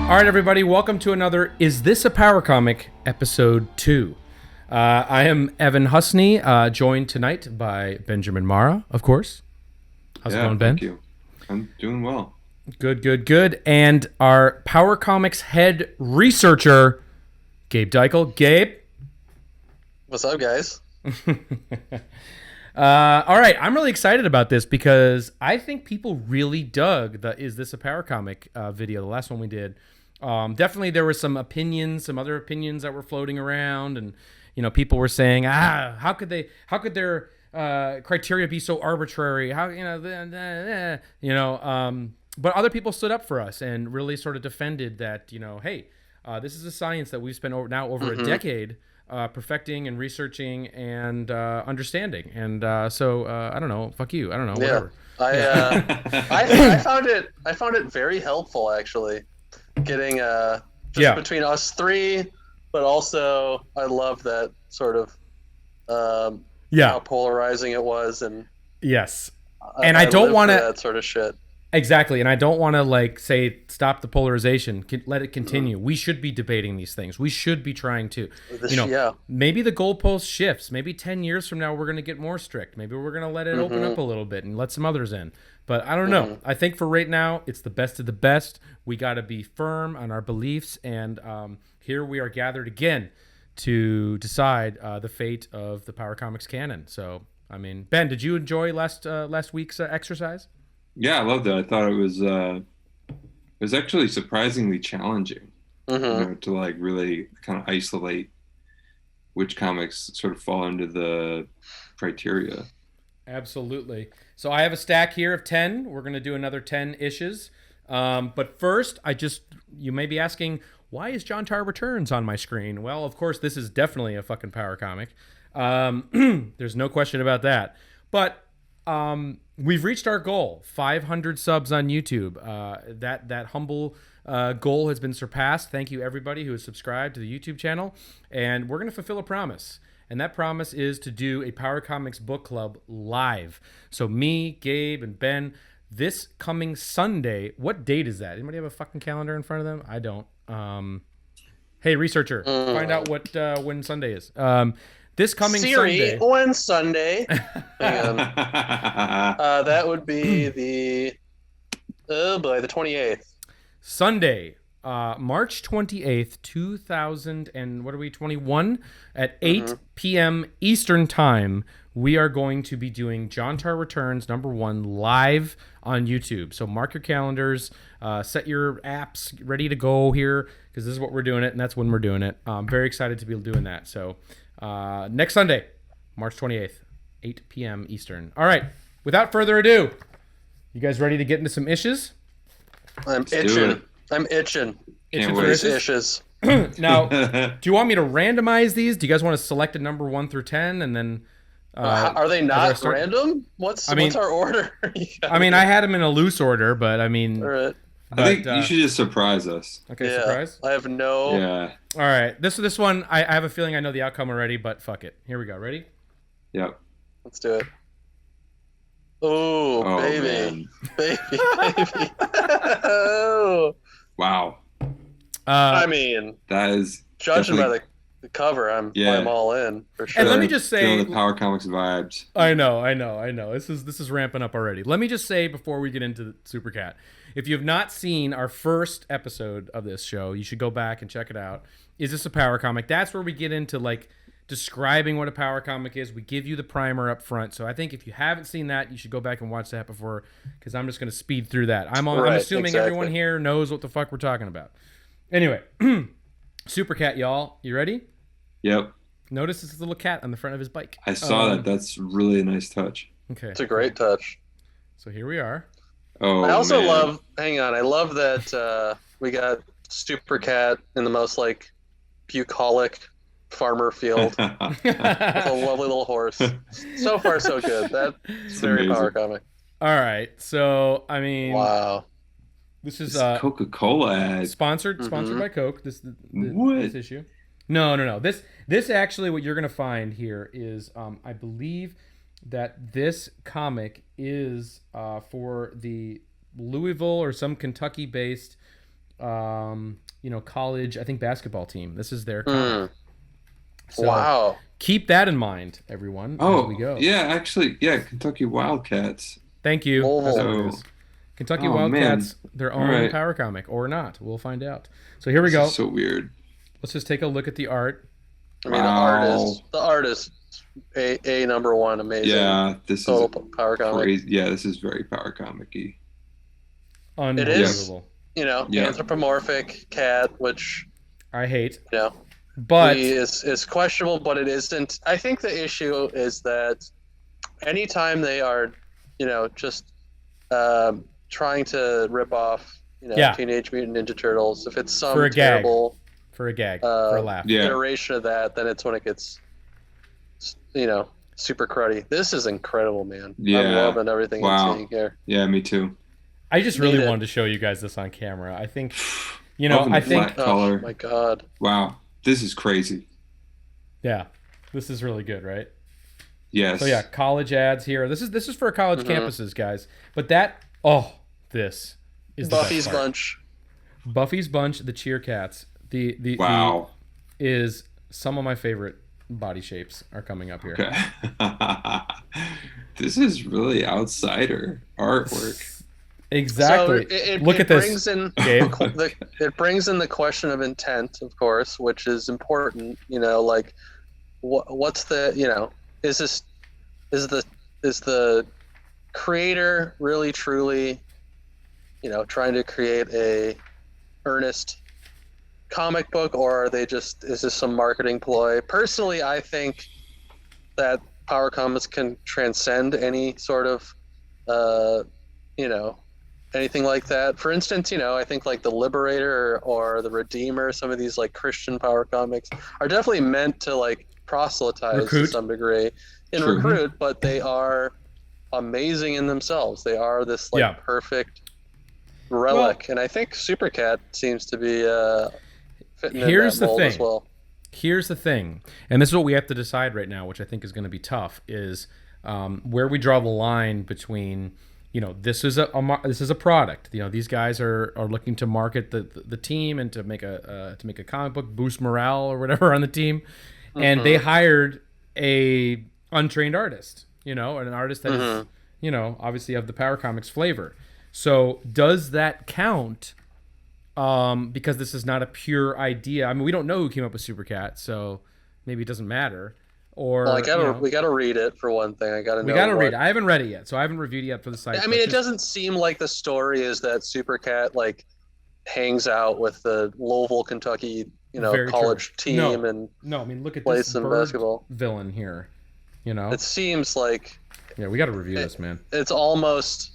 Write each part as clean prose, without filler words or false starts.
All right, everybody, welcome to another Is This a Power Comic? Episode 2. I am Evan Husney, joined tonight by Benjamin Marra, of course. How's it going, Ben? Thank you. I'm doing well. Good. And our Power Comics head researcher, Gabe Dikel. Gabe? What's up, guys? All right, I'm really excited about this because I think people really dug the Is This a Power Comic video, the last one we did. Definitely there were some other opinions that were floating around, and people were saying, how could their criteria be so arbitrary? But other people stood up for us and really sort of defended that, hey, this is a science that we've spent over a decade perfecting and researching and understanding. And so I don't know, fuck you. I don't know, whatever. I found it very helpful, actually, getting between us three, but also I love that sort of how polarizing it was, and yes, and I don't want to that sort of shit. Exactly, and I don't want to say stop the polarization. Let it continue. We should be debating these things. We should be trying to. Maybe the goalpost shifts. Maybe 10 years from now we're going to get more strict. Maybe we're going to let it open up a little bit and let some others in. But I don't know. I think for right now, it's the best of the best. We got to be firm on our beliefs, and here we are gathered again to decide the fate of the Power Comics canon. So, I mean, Ben, did you enjoy last week's exercise? Yeah, I loved it. I thought it was actually surprisingly challenging to really kind of isolate which comics sort of fall into the criteria. Absolutely. So I have a stack here of 10. We're going to do another 10 issues. But first, you may be asking, why is John Tar Returns on my screen? Well, of course, this is definitely a fucking power comic. There's no question about that. But we've reached our goal, 500 subs on YouTube. That humble goal has been surpassed. Thank you, everybody who has subscribed to the YouTube channel. And we're going to fulfill a promise. And that promise is to do a Power Comics book club live. So me, Gabe, and Ben, this coming Sunday. What date is that? Anybody have a fucking calendar in front of them? I don't. Hey, researcher, find out when Sunday is. This coming Siri, Sunday. when Sunday? That would be the 28th. Sunday, March 28th, 2021 at 8 p.m. Eastern Time. We are going to be doing John Tar Returns #1 live on YouTube. So mark your calendars, set your apps ready to go here, because this is what we're doing it, and that's when we're doing it. I'm very excited to be doing that. So next Sunday, March 28th, 8 p.m. Eastern. All right, without further ado, you guys ready to get into some issues? I'm itching. Itching for issues. Now, do you want me to randomize these? Do you guys want to select a number 1 through 10, and then are they not random? What's our order? I mean, I had them in a loose order, but I mean, all right. I think you should just surprise us. Okay, surprise. I have no. Yeah. All right, this one I have a feeling I know the outcome already, but fuck it. Here we go. Ready? Yep. Let's do it. Oh, baby, baby. Oh. Wow. I mean, that is judging by the cover, I'm all in for sure. And let me just say, feeling the Power Comics vibes. I know. This is ramping up already. Let me just say before we get into Super Cat, if you have not seen our first episode of this show, you should go back and check it out. Is This a Power Comic? That's where we get into describing what a power comic is. We give you the primer up front. So I think if you haven't seen that, you should go back and watch that before, because I'm just going to speed through that. I'm assuming everyone here knows what the fuck we're talking about. Anyway, Super Cat, y'all. You ready? Yep. Notice this little cat on the front of his bike. I saw that. That's really a nice touch. Okay. It's a great touch. So here we are. Oh, I also man. I love that we got Super Cat in the most bucolic farmer field with a lovely little horse. So far, so good. That's very amazing. Power comic. All right. So, I mean, wow. This is Coca-Cola ad. Sponsored by Coke. This issue. No. This actually, what you're gonna find here is, I believe that this comic is for the Louisville or some Kentucky-based college, I think, basketball team. This is their comic. So wow. Keep that in mind, everyone, as we go. Yeah, actually, Kentucky Wildcats. Thank you. Oh. That's what it is. Kentucky Wildcats, their own power comic, or not. We'll find out. So here we go. This is so weird. Let's just take a look at the art. I mean, the art is a number one, amazing. Yeah, this total is power comic. crazy. Yeah, this is very power comic-y. Unbelievable. It is, anthropomorphic cat, which I hate. But is questionable, but it isn't. I think the issue is that anytime they are, just trying to rip off, Teenage Mutant Ninja Turtles, if it's some terrible for a laugh, iteration of that, then it's when it gets, super cruddy. This is incredible, man. Yeah. I'm loving everything I'm seeing here. Yeah, me too. I just really wanted to show you guys this on camera. I think, color. Oh my god! Wow, this is crazy. Yeah, this is really good, right? Yes. So college ads here. This is for college campuses, guys. But this is Buffy's Bunch. Buffy's Bunch, the Cheer Cats. The is some of my favorite body shapes are coming up here. Okay. This is really outsider artwork. Exactly. So Look at this. It brings in the question of intent, of course, which is important. What's the is the creator really truly, trying to create a earnest comic book, or is this some marketing ploy? Personally, I think that power comics can transcend any sort of, anything like that. For instance, I think like the Liberator or the Redeemer, some of these like Christian power comics are definitely meant to like proselytize to some degree and recruit, but they are amazing in themselves. They are this perfect relic, and I think Supercat seems to be fitting in that mold as well. Here's the thing, and this is what we have to decide right now, which I think is going to be tough, is where we draw the line between, this is a product. These guys are looking to market the team and to make a comic book, boost morale or whatever on the team, and they hired a untrained artist, an artist that is, obviously of the power comics flavor. So does that count? Because this is not a pure idea. I mean, we don't know who came up with Supercat, so maybe it doesn't matter. Or we gotta read it for one thing. We gotta read it. I haven't read it yet, so I haven't reviewed it yet for the site. I mean, it doesn't seem like the story is that Supercat like hangs out with the Louisville, Kentucky, college team and I mean, look at plays this some bird basketball villain here. It seems like we got to review this, man. It's almost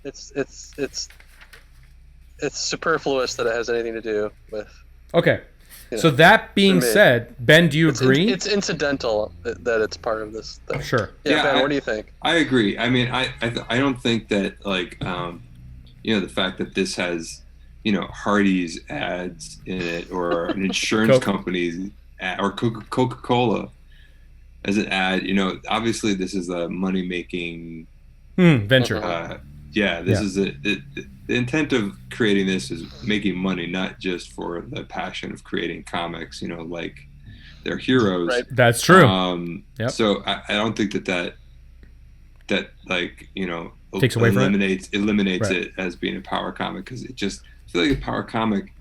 it's superfluous that it has anything to do with. Okay. So that being said, Ben, do you agree? It's incidental that it's part of this thing. Sure. Yeah, Ben, what do you think? I agree. I mean, I don't think that like the fact that this has Hardee's ads in it, or an insurance company's ad, or Coca-Cola as an ad. Obviously this is a money making venture. This is the intent of creating this is making money, not just for the passion of creating comics, like they're heroes. Right. That's true. So I don't think that like, takes away eliminates right. it as being a power comic, because it just, I feel like a power comic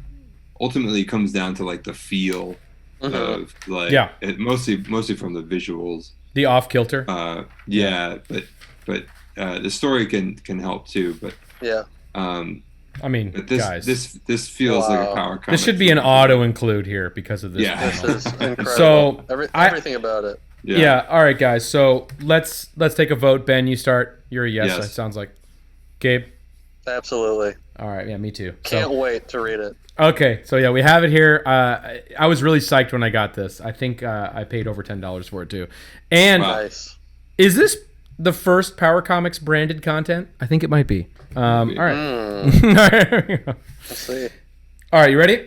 ultimately comes down to like the feel of like, mostly from the visuals. The off kilter. But the story can help too, but I mean, but this feels like a power comic. This should be an auto include here because of this. Yeah, this is incredible. So everything about it. Yeah. All right, guys. So let's take a vote. Ben, you start. You're a yes. It sounds like. Gabe. Absolutely. All right. Yeah, me too. Can't wait to read it. Okay, so we have it here. I was really psyched when I got this. I think I paid over $10 for it too. And nice. Is this the first Power Comics branded content? I think it might be. All right. All right. Let's see. All right, you ready?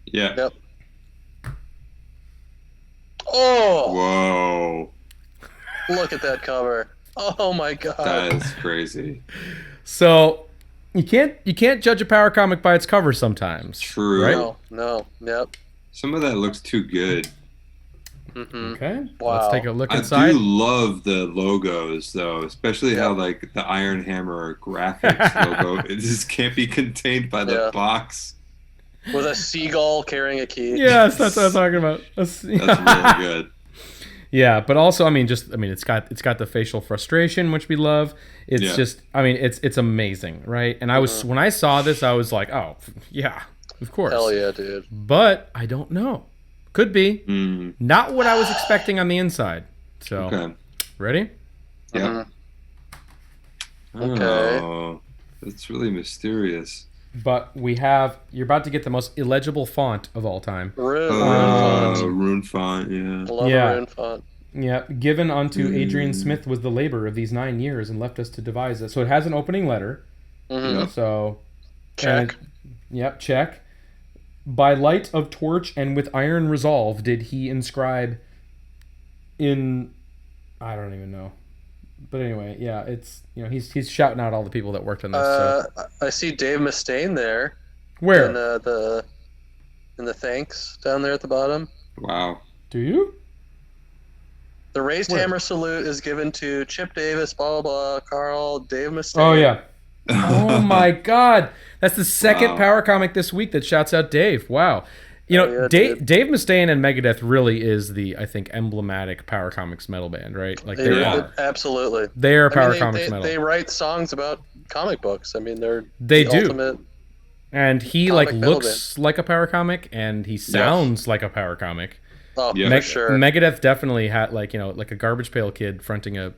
Yeah. Yep. Oh! Whoa. Look at that cover. Oh my god. That is crazy. So, You can't judge a power comic by its cover sometimes. True. Right? No. Yep. Some of that looks too good. Mm-hmm. Okay. Wow. Let's take a look inside. I do love the logos, though, especially how like the Iron Hammer graphics logo. It just can't be contained by the box. With a seagull carrying a key. Yes, that's what I'm talking about. That's really good. Yeah, but also, it's got the facial frustration, which we love. It's just, it's amazing, right? And when I saw this, I was like, oh, yeah, of course. Hell yeah, dude. But I don't know. Could be. Not what I was expecting on the inside. So, ready? Yeah. Okay. Oh, that's really mysterious. But you're about to get the most illegible font of all time. Rune font, yeah. Love rune font. Yeah, given unto Adrian Smith was the labor of these 9 years and left us to devise it. So it has an opening letter. So, check. Check. By light of torch and with iron resolve did he inscribe in... I don't even know. But anyway, yeah, it's he's shouting out all the people that worked on this. I see Dave Mustaine there. Where? In the thanks down there at the bottom. Wow. Do you? The raised hammer salute is given to Chip Davis, blah blah blah, Carl, Dave Mustaine. Oh yeah. Oh my God, that's the second power comic this week that shouts out Dave. Wow. Dave Mustaine and Megadeth really is the, I think, emblematic power comics metal band, right? Like they are. Absolutely. They are power comics metal. They write songs about comic books. I mean, they do. Ultimate and he looks like a power comic, and he sounds like a power comic. Oh, for sure. Megadeth definitely had like a Garbage Pail Kid fronting a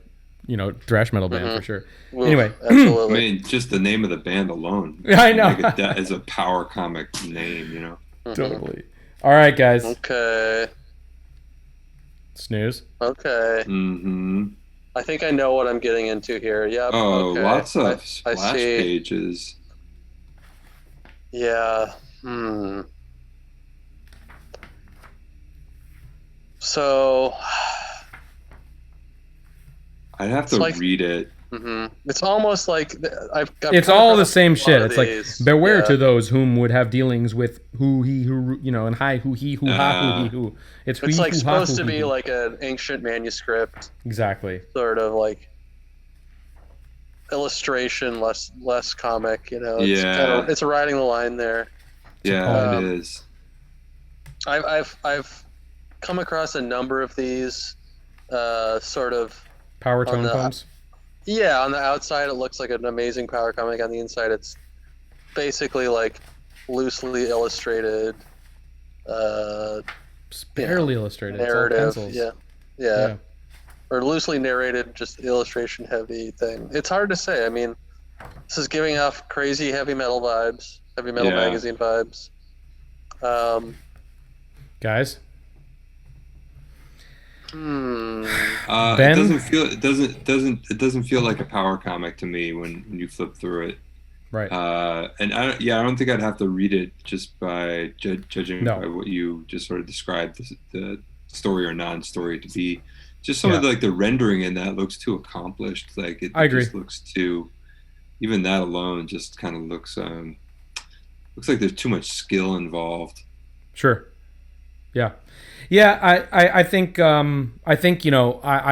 thrash metal band for sure. Oof, anyway, absolutely. Just the name of the band alone. I know. Megadeth is a power comic name, Totally. All right, guys. Okay. Snooze. Okay. I think I know what I'm getting into here. Yep. Oh, okay. lots of splash pages. Yeah. So I'd have to read it. It's almost like it's all the same shit. It's like beware to those whom would have dealings with who he who and hi who he who ha who he who. It's like supposed to be like an ancient manuscript. Exactly. Sort of like illustration, less comic. It's riding the line there. Yeah, it is. I've come across a number of these sort of power tone poems. Yeah, on the outside it looks like an amazing power comic. On the inside, it's basically like loosely illustrated, barely illustrated narrative. It's all yeah, or loosely narrated, just illustration heavy thing. It's hard to say. I mean, this is giving off crazy heavy metal vibes, heavy metal magazine vibes. Guys. Ben? It doesn't feel like a power comic to me when you flip through it. Right. And I don't think I'd have to read it just by judging by what you just sort of described the story or non-story to be. Just some of the rendering in that looks too accomplished. Like I agree. Just looks too. Even that alone just kind of looks like there's too much skill involved. Sure. Yeah. Yeah, I think I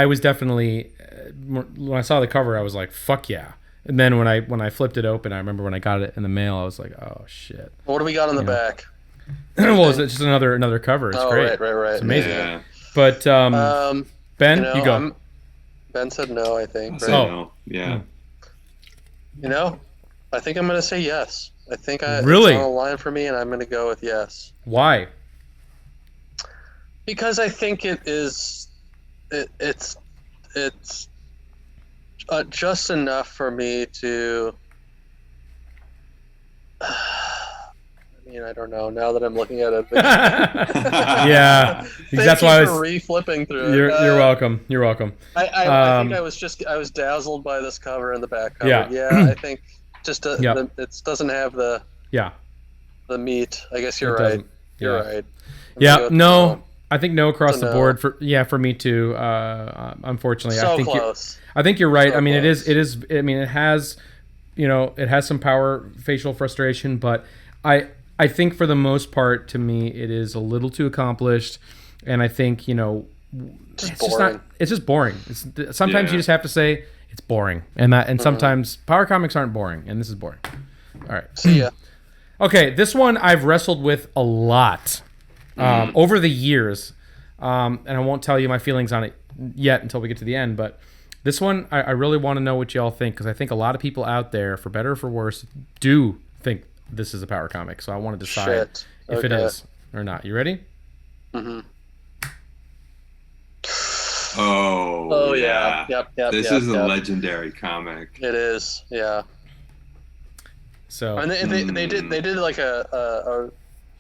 was definitely when I saw the cover I was like fuck yeah, and then when I flipped it open I remember when I got it in the mail I was like oh shit. What do we got on the back? Well, it's just another cover. It's great. Right. It's amazing. Yeah. But Ben, you go. Ben said no. I think. Right? No. Yeah. I think I'm gonna say yes. I think it's on the line for me, and I'm gonna go with yes. Why? Because I think it is, it's just enough for me to. I mean, I don't know. Now that I'm looking at it, yeah, that's why I was re-flipping through. You're welcome. You're welcome. I think I was dazzled by this cover and the back cover. Yeah, I think just it doesn't have the meat. I guess you're right. You're right. Yeah, no. I think no across the board for me too. Unfortunately, so close. I think you're right. So I mean, close. it is. I mean, it has. it has some power, facial frustration, but I think for the most part, to me, it is a little too accomplished, and I think it's just boring. Sometimes you just have to say it's boring, and sometimes power comics aren't boring, and this is boring. All right, see ya. Okay, this one I've wrestled with a lot over the years, and I won't tell you my feelings on it yet until we get to the end, but this one I really want to know what y'all think, because I think a lot of people out there, for better or for worse, do think this is a power comic, so I want to decide if it is or not. You ready? Mm-hmm. Oh yeah. Yep. This is a legendary comic. It is, yeah. So and they did like a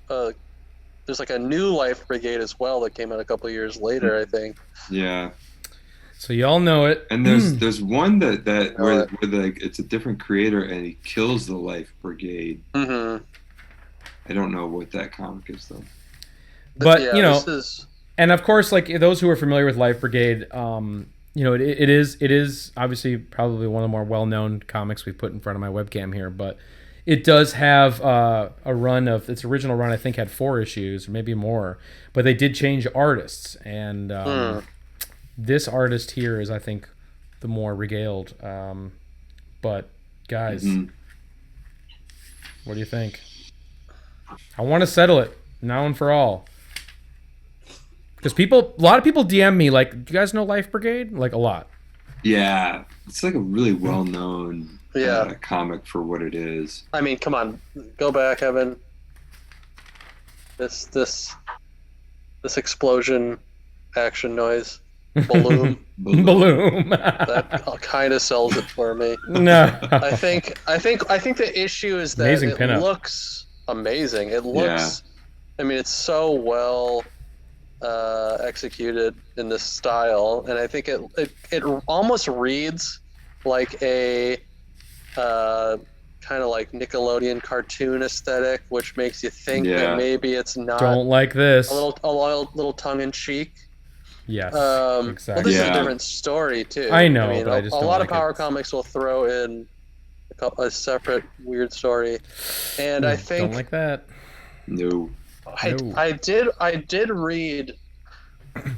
there's like a new Life Brigade as well that came out a couple years later, I think. Yeah. So y'all know it. And there's one that where like it's a different creator and he kills the Life Brigade. Mm-hmm. I don't know what that comic is though. But and of course, like those who are familiar with Life Brigade, it is obviously probably one of the more well-known comics we've put in front of my webcam here, but it does have a run of its original run. I think had 4 issues, or maybe more, but they did change artists, and this artist here is, I think, the more regaled. But guys, what do you think? I want to settle it now and for all. Because a lot of people DM me like, "Do you guys know Life Brigade?" Like a lot. Yeah, it's like a really well-known comic for what it is. I mean, come on, go back, Evan. This explosion action noise, balloon. That kind of sells it for me. No, I think the issue is that it looks amazing. It looks, I mean, it's so well executed in this style, and I think it almost reads like a kind of like Nickelodeon cartoon aesthetic, which makes you think that maybe it's not. Don't like this. A little tongue in cheek. Yes, exactly. Well, this is a different story too. I know, mean, but I just a don't lot like of power comics will throw in a separate weird story, and I think don't like that. No. I did read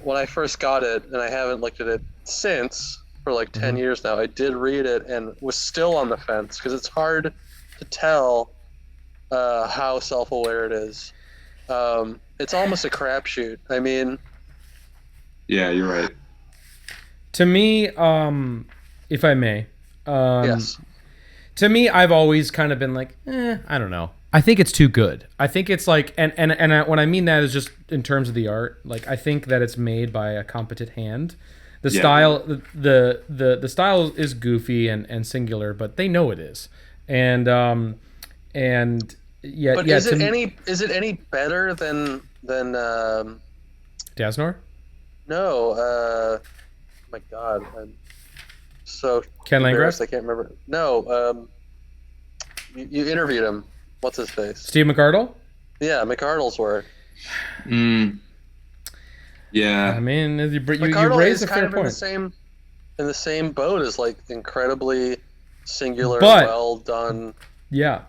when I first got it, and I haven't looked at it since for like 10 years now. I did read it and was still on the fence because it's hard to tell how self-aware it is. It's almost a crapshoot. I mean, yeah, you're right. To me, if I may, yes. To me, I've always kind of been like, I don't know. I think it's too good. I think it's like, and what I mean that is just in terms of the art. Like, I think that it's made by a competent hand. The style, the style is goofy and singular, but they know it is. And yeah. But is it any better than Daznor? No. Oh my God, I'm so Ken Landgraf? I can't remember. No. You interviewed him. What's his face? Steve McArdle? Yeah, McArdle's work. Yeah. I mean, you McArdle raise is a kind fair of point. in the same boat as like incredibly singular, well done. Yeah.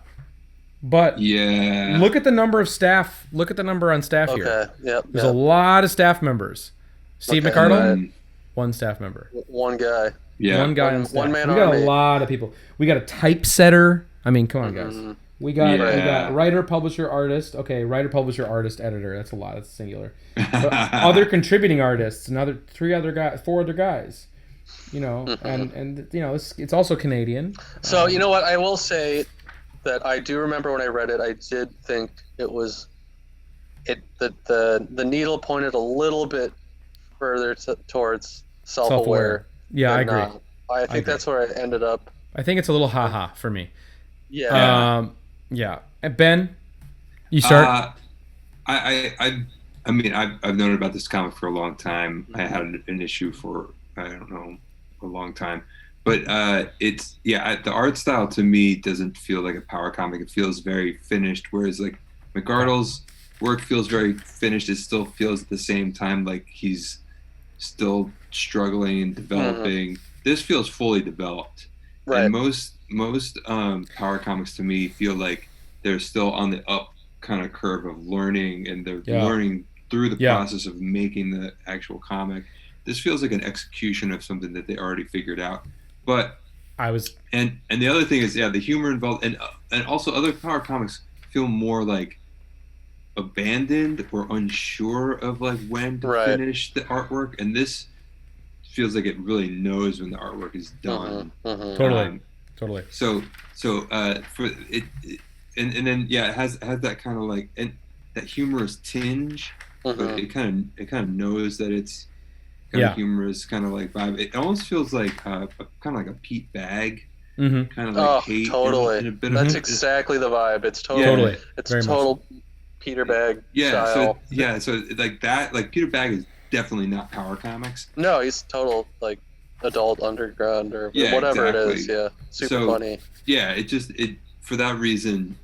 But look at the number of staff. Look at the number on staff here. Okay. Yep. There's a lot of staff members. Steve McArdle, one staff member. One guy. Yeah. One guy on staff. One man we got army. A lot of people. We got a typesetter. I mean, come on, guys. We got writer, publisher, artist. Okay, writer, publisher, artist, editor. That's a lot. That's singular. But other contributing artists, another 4 other guys. You know, and you know, it's also Canadian. So you know what? I will say that I do remember when I read it, I did think the needle pointed a little bit further towards self-aware. Yeah, I agree. I think that's where I ended up. I think it's a little haha for me. Yeah. Yeah. And Ben, you start. I mean, I've known about this comic for a long time. I had an issue for I don't know a long time, but it's the art style to me doesn't feel like a power comic. It feels very finished, whereas like McArdle's work feels very finished. It still feels at the same time like he's still struggling and developing. This feels fully developed. Right. And most power comics to me feel like they're still on the up kind of curve of learning, and they're learning through the process of making the actual comic. This feels like an execution of something that they already figured out. But and the other thing is, the humor involved, and also other power comics feel more like abandoned or unsure of like when to finish the artwork, and this feels like it really knows when the artwork is done. Totally. So for it, and then it has that kind of like, and that humorous tinge, but it kind of knows that it's kind of humorous, kind of like vibe. It almost feels like kind of like a Pete Bag. Kind of like hate. Totally. In a bit That's of, exactly the vibe. It's totally. It's very total much. Peter Bag style. So like that, like Peter Bag is definitely not power comics. No, he's total like adult underground or whatever it is. Yeah, super funny. Yeah, it for that reason,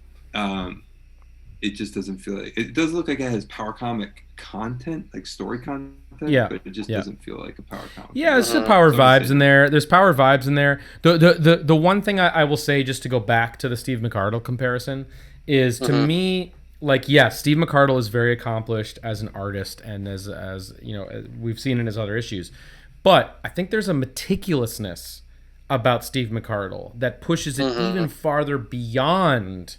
it just doesn't feel like it. Does look like it has power comic content, like story content. But it just doesn't feel like a power comic. Yeah, there's some power vibes in there. There's power vibes in there. The one thing I will say, just to go back to the Steve McArdle comparison, is to me, like, Steve McArdle is very accomplished as an artist, and as you know, we've seen in his other issues. But I think there's a meticulousness about Steve McArdle that pushes it even farther beyond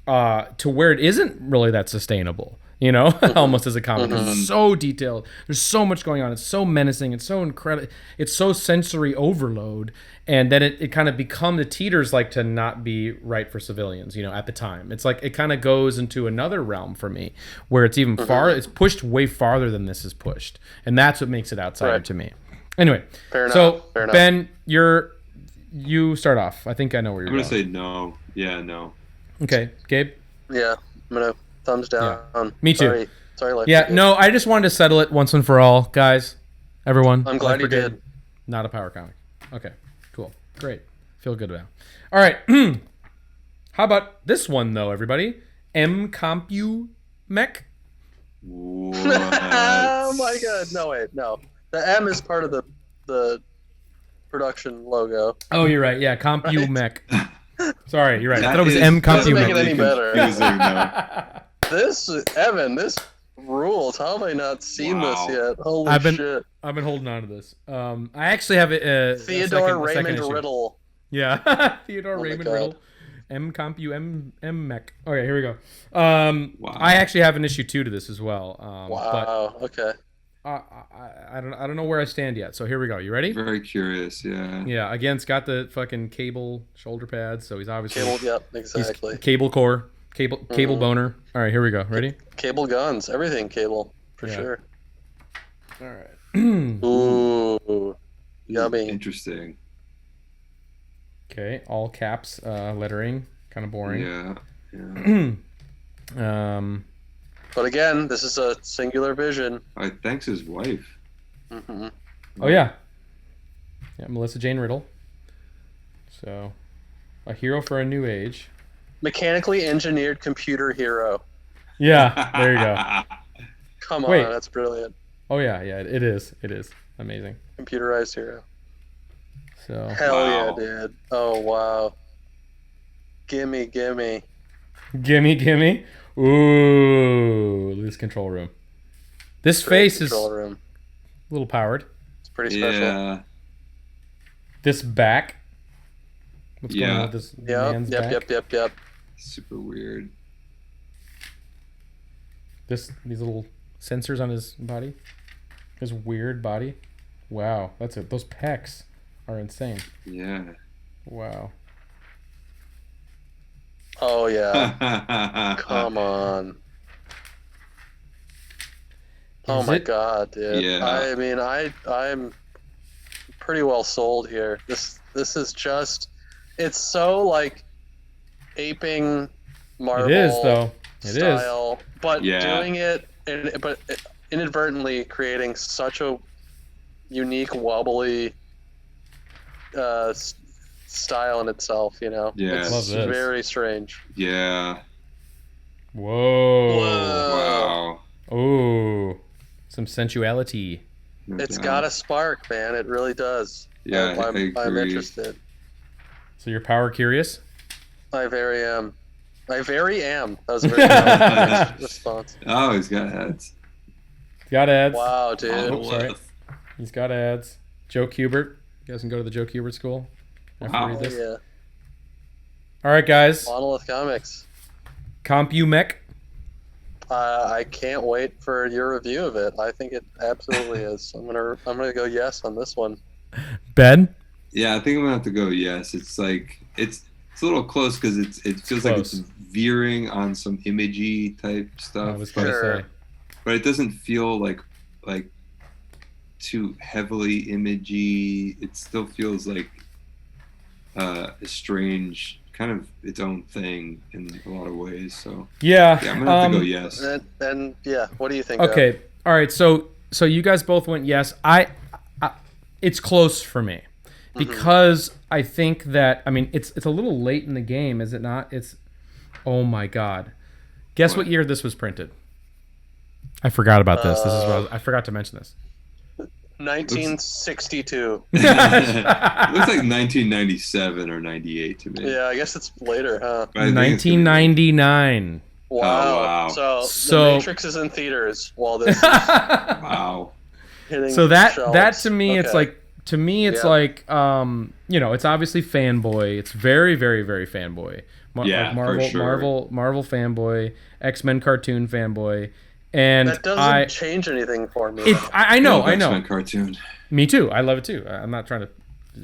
to where it isn't really that sustainable. You know, almost as a comic. It's so detailed. There's so much going on. It's so menacing. It's so incredible. It's so sensory overload. And then it kind of the teeters like to not be right for civilians, you know, at the time. It's like it kind of goes into another realm for me where it's even it's pushed way farther than this is pushed. And that's what makes it outsider to me. Anyway, Fair enough. enough. Ben, you start off. I think I know where you're going. I'm going to say no. Yeah, no. Okay. Gabe? Yeah, I'm going to thumbs down. Yeah. Me too. Sorry. No, I just wanted to settle it once and for all, guys. Everyone. I'm glad you did. Not a power comic. Okay, cool. Great. Feel good about it. All right. How about this one, though, everybody? Compumec? Oh, my God. No, wait. No. The M is part of the production logo. Oh, you're right. Yeah, Compumec. Sorry, you're right. I thought it was M. Doesn't make it Compumec. any better. This rules. How have I not seen this yet? Holy shit! I've been holding on to this. I actually have it. Theodore Raymond Riddle. Yeah, Theodore Raymond Riddle. Mec. Okay, here we go. I actually have an issue 2 to this as well. Wow. Okay. I don't know where I stand yet. So here we go. You ready? Very curious. Yeah. Yeah. Again, it's got the fucking cable shoulder pads, so he's obviously cable. Yep. Exactly. Cable core. Cable boner. All right, here we go. Ready? Cable guns. Everything cable for sure. All right. Ooh. Yummy. Interesting. Okay, all caps lettering. Kind of boring. Yeah. But again, this is a singular vision. Thanks his wife. Oh yeah, Melissa Jane Riddle. So, a hero for a new age. Mechanically engineered computer hero. Yeah, there you go. Come on, that's brilliant. Oh yeah, it is. It is amazing. Computerized hero. So. Hell yeah, dude. Oh wow. Gimme. Ooh, loose control room. This face is a little powered. It's pretty special. Yeah. This back. What's going on with this man's back? Yep. Super weird. These little sensors on his body. His weird body. Wow, that's it. Those pecs are insane. Yeah. Wow. Oh yeah. Come on. Oh my god, dude. Yeah. I mean, I'm pretty well sold here. This is just, it's so like aping Marvel. It is though. It style, is. but doing it, but inadvertently creating such a unique wobbly style in itself, you know. Yeah, it's very strange. Yeah. Whoa. Wow. Ooh, some sensuality. It's got a spark, man. It really does. Yeah, I'm interested. So you're power curious? I very am. I very am. That was a very nice response. Oh, he's got ads. Got ads. Wow, dude. Oh, sorry. He's got ads. Joe Kubert. You guys can go to the Joe Kubert school. Wow. Oh, yeah. All right, guys. Monolith Comics. Compumec. I can't wait for your review of it. I think it absolutely is. I'm gonna go yes on this one. Ben? Yeah, I think I'm gonna have to go yes. It's like it's a little close because it feels like it's veering on some imagey type stuff. I was going to say. But it doesn't feel like too heavily imagey. It still feels like a strange kind of its own thing in a lot of ways. So yeah, I'm gonna have to go yes. And yeah, what do you think? Okay, all right. So you guys both went yes. I it's close for me because I think that it's a little late in the game, is it not? It's oh my god, guess what year this was printed? I forgot about this. This is what I forgot to mention this. 1962. It looks like 1997 or 98 to me. Yeah, I guess it's later, huh? 1999. Wow. Oh, wow. So The Matrix is in theaters while this is Wow. hitting So that shelves. to me, it's like it's obviously fanboy. It's very, very, very fanboy. Yeah, Marvel, for sure. Marvel fanboy, X-Men cartoon fanboy. And that doesn't change anything for me. I know. X-Men cartoon. Me too. I love it too. I'm not trying to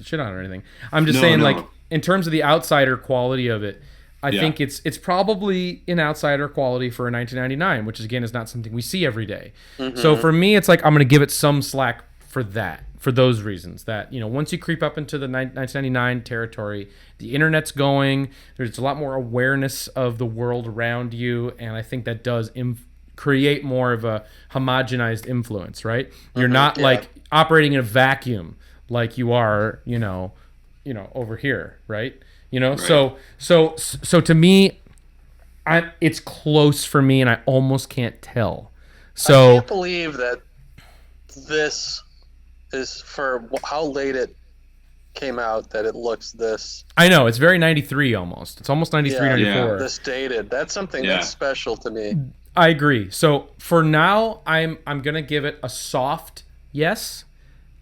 shit on it or anything. I'm just saying, like, in terms of the outsider quality of it, I think it's probably an outsider quality for a 1999, which again is not something we see every day. So for me, it's like I'm going to give it some slack for that, for those reasons. That once you creep up into the 1999 territory, the internet's going. There's a lot more awareness of the world around you, and I think that does create more of a homogenized influence, right? You're not like operating in a vacuum like you are, over here, right? Right. So to me, it's close for me, and I almost can't tell. So I can't believe that this is for how late it came out that it looks this. I know it's very 93 almost. It's almost 93, 94. This dated. That's something that's special to me. I agree. So for now, I'm gonna give it a soft yes.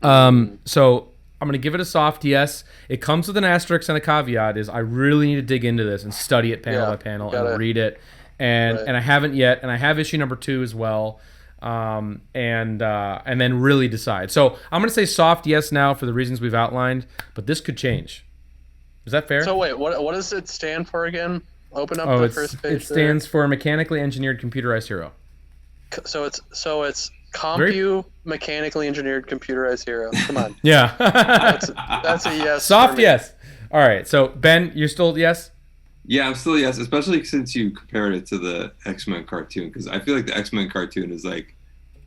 So I'm gonna give it a soft yes. It comes with an asterisk and a caveat: is I really need to dig into this and study it panel by panel and read it, and I haven't yet, and I have issue number 2 as well, and then really decide. So I'm gonna say soft yes now for the reasons we've outlined, but this could change. Is that fair? So wait, what does it stand for again? Open up the first page. It stands for mechanically engineered computerized hero. So it's mechanically engineered computerized hero. Come on. Yeah. that's a yes. Soft yes. All right. So Ben, you're still yes? Yeah, I'm still yes, especially since you compared it to the X-Men cartoon, because I feel like the X-Men cartoon is like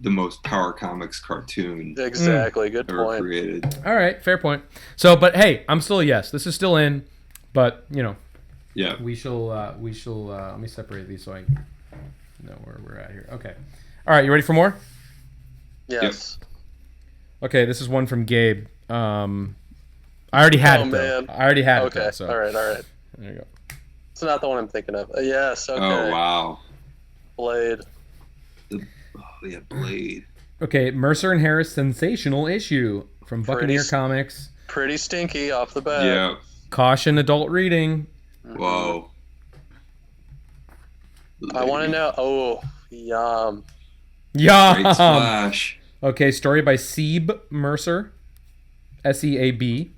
the most Power Comics cartoon exactly. Good ever point. created. All right, fair point. So, but hey, I'm still a yes. This is still in, but Yeah. we shall. Let me separate these so I know where we're at here. Okay. All right, you ready for more? Yes. Okay, this is one from Gabe. I already had it though. Man. I already had it. Okay. Though, so. All right. There you go. It's not the one I'm thinking of. Yes. Okay. Oh wow. Blade. Blade. Okay, Mercer and Harris sensational issue from Buccaneer Comics. Pretty stinky off the bat. Yeah. Caution adult reading. Whoa. I want to know. Oh, yum. Great splash. Okay, story by Seeb Mercer. Seab.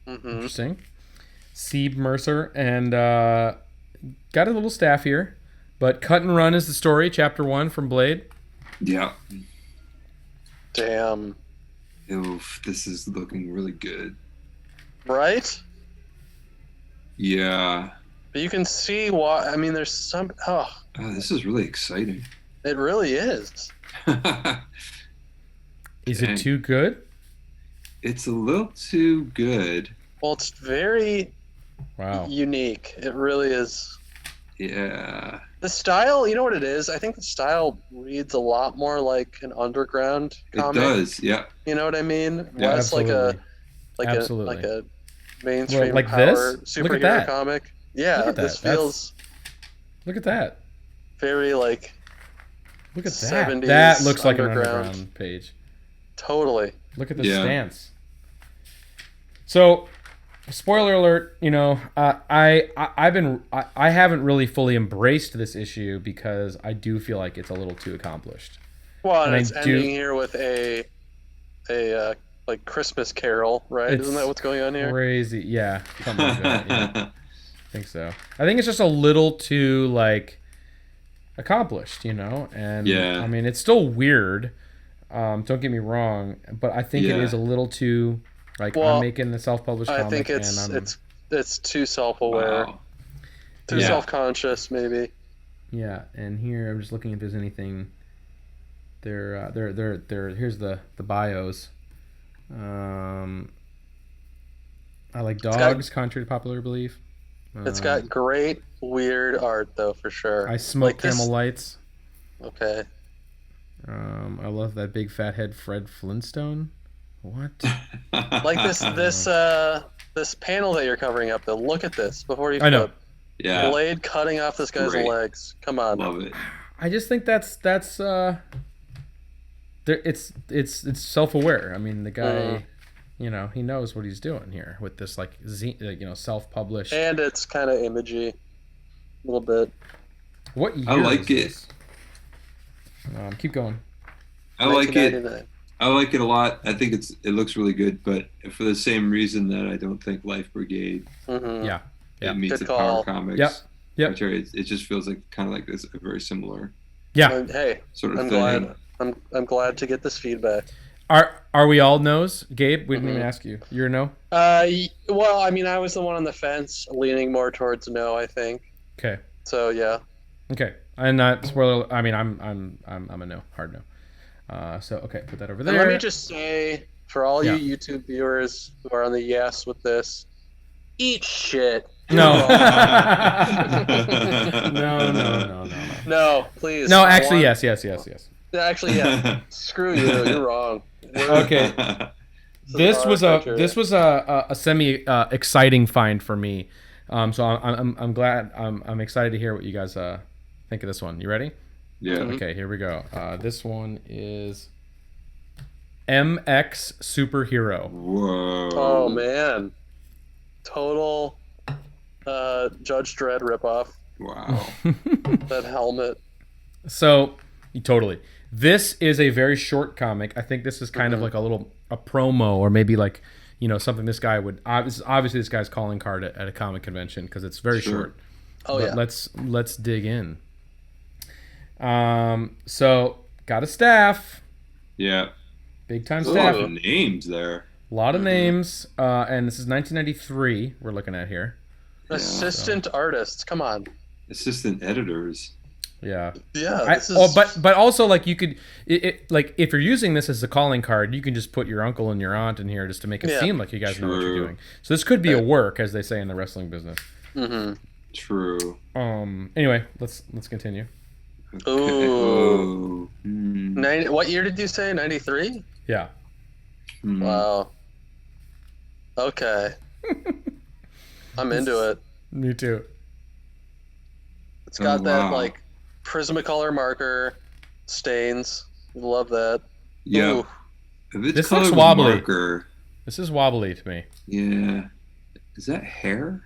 Interesting. Seeb Mercer. And got a little staff here. But Cut and Run is the story, chapter 1 from Blade. Yeah. Damn. Oof, this is looking really good. Right? Yeah. But you can see why. I mean, there's some. Oh, this is really exciting. it really is. Is it too good? It's a little too good. Well, it's very Wow. unique. It really is. Yeah. The style, you know what it is? I think the style reads a lot more like an underground comic. It does, yeah. You know what I mean? Yeah, Less absolutely. like Absolutely. a mainstream like power this? Look at superhero that. comic. Yeah, Look at that. this feels Look at that. very like. Look at that. 70s That looks like an underground. underground page. Totally. Look at the stance. So, spoiler alert. You know, I haven't really fully embraced this issue because I do feel like it's a little too accomplished. Well, and it's ending here with a like Christmas Carol, right? Isn't that what's going on here? Crazy, yeah. Something like that, yeah. I think so. I think it's just a little too like accomplished, you know. And I mean, it's still weird. Don't get me wrong, but I think it is a little too like I'm making the self-published comic. I think it's too self-aware, too self-conscious, maybe. Yeah, and here I'm just looking if there's anything. They're here's the bios. I like dogs, contrary to popular belief. It's got great weird art though, for sure. I smoke Camel Lights. Okay. I love that big fat head Fred Flintstone. What? Like this panel that you're covering up though. Look at this before you. I know. Yeah. Blade cutting off this guy's legs. Come on. Love it. I just think that's it's self-aware. I mean, the guy, you know, he knows what he's doing here with this like self-published. And it's kind of imagey, a little bit. What year? I like it. Keep going. I like it. I like it a lot. I think it looks really good, but for the same reason that I don't think Life Brigade. Yeah. It meets the Power Comics. Yep. It just feels like kind of like this, a very similar. Yeah. Hey, sort of I'm thing. glad. I'm glad to get this feedback. Are we all no's? Gabe, we didn't even ask you. You're a no? Well, I mean, I was the one on the fence, leaning more towards no, I think. Okay. So yeah. Okay. And not spoiler. I mean, I'm a no, hard no. So okay, put that over there. And let me just say, for all you YouTube viewers who are on the yes with this, eat shit. No. No. No, please. No, actually, yes. Actually, yeah. Screw you. You're wrong. Okay. This was a semi exciting find for me. So I'm glad. I'm excited to hear what you guys think of this one. You ready? Yeah. Okay. Here we go. This one is MX Superhero. Whoa. Oh man. Total Judge Dredd ripoff. Wow. That helmet. So, totally. This is a very short comic. I think this is kind of like a promo, or maybe like, you know, something this guy would. Obviously, this guy's calling card at a comic convention because it's very short. Oh but yeah. Let's dig in. So got a staff. Yeah. Big time A staff. lot of names there. A lot of names. And this is 1993. We're looking at here. Assistant artists. Come on. Assistant editors. Yeah. Yeah. But also like you could like if you're using this as a calling card, you can just put your uncle and your aunt in here just to make it seem like you guys know what you're doing. So this could be a work, as they say in the wrestling business. True. Anyway, let's continue. Okay. Ooh. What year did you say? 93? Yeah. Wow. Okay. I'm into it. Me too. It's got that like Prismacolor marker stains. Love that. Yeah. This looks wobbly. This is wobbly to me. Yeah. Is that hair?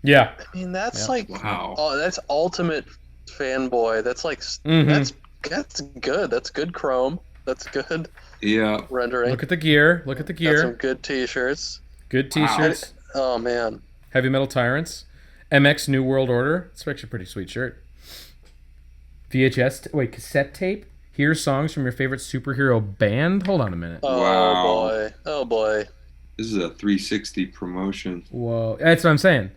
Yeah. I mean, that's like wow. Oh, that's ultimate fanboy. That's like that's good. That's good chrome. That's good. Yeah. Rendering. Look at the gear. Got some good t-shirts. Good t-shirts. Wow. Oh man. Heavy Metal Tyrants. MX New World Order. It's actually a pretty sweet shirt. Cassette tape. Here's songs from your favorite superhero band. Hold on a minute. Oh boy. This is a 360 promotion. Whoa, that's what I'm saying.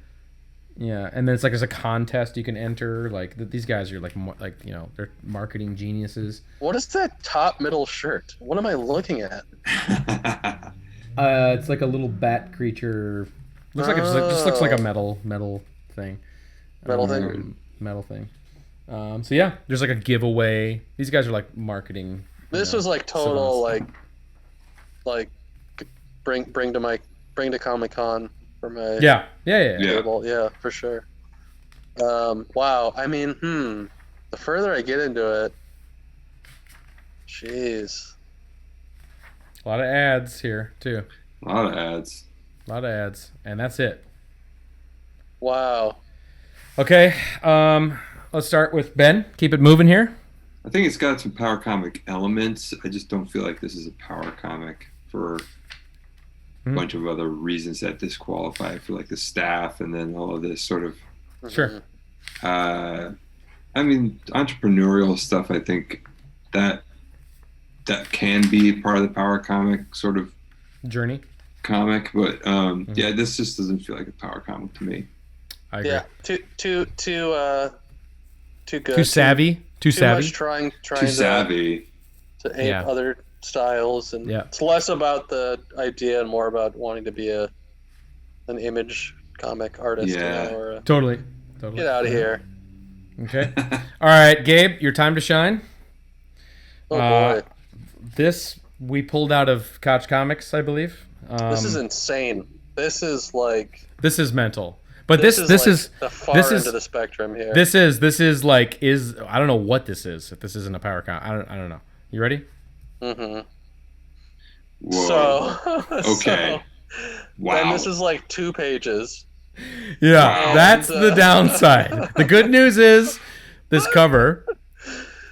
Yeah, and then it's like there's a contest you can enter. Like these guys are like you know, they're marketing geniuses. What is that top middle shirt? What am I looking at? It's like a little bat creature. Looks like it just looks like a metal thing. Metal thing. So yeah, there's like a giveaway. These guys are like marketing. This was like total like bring to Comic-Con for my Yeah, table. Yeah, for sure. Wow. I mean, the further I get into it, jeez. A lot of ads here too. A lot of ads. And that's it. Wow. Okay, let's start with Ben. Keep it moving here. I think it's got some power comic elements. I just don't feel like this is a power comic for a bunch of other reasons that disqualify. I feel like the staff and then all of this sort of. Sure. I mean, entrepreneurial stuff. I think that can be part of the power comic sort of journey comic, but yeah, this just doesn't feel like a power comic to me. I agree. Yeah, too good. Too savvy. Too savvy. Much trying Too savvy. to ape other styles, and it's less about the idea and more about wanting to be an image comic artist. Yeah, or totally. Get out of here. Okay. All right, Gabe, your time to shine. Oh boy. This we pulled out of Koch Comics, I believe. This is insane. This is like. This is mental. But this like is the far end of the spectrum here. This is like I don't know what this is. If this isn't a power comic, I don't know. You ready? Mm-hmm. Whoa. Okay. Wow. And this is like 2 pages. Yeah, Wow. That's the downside. The good news is this cover.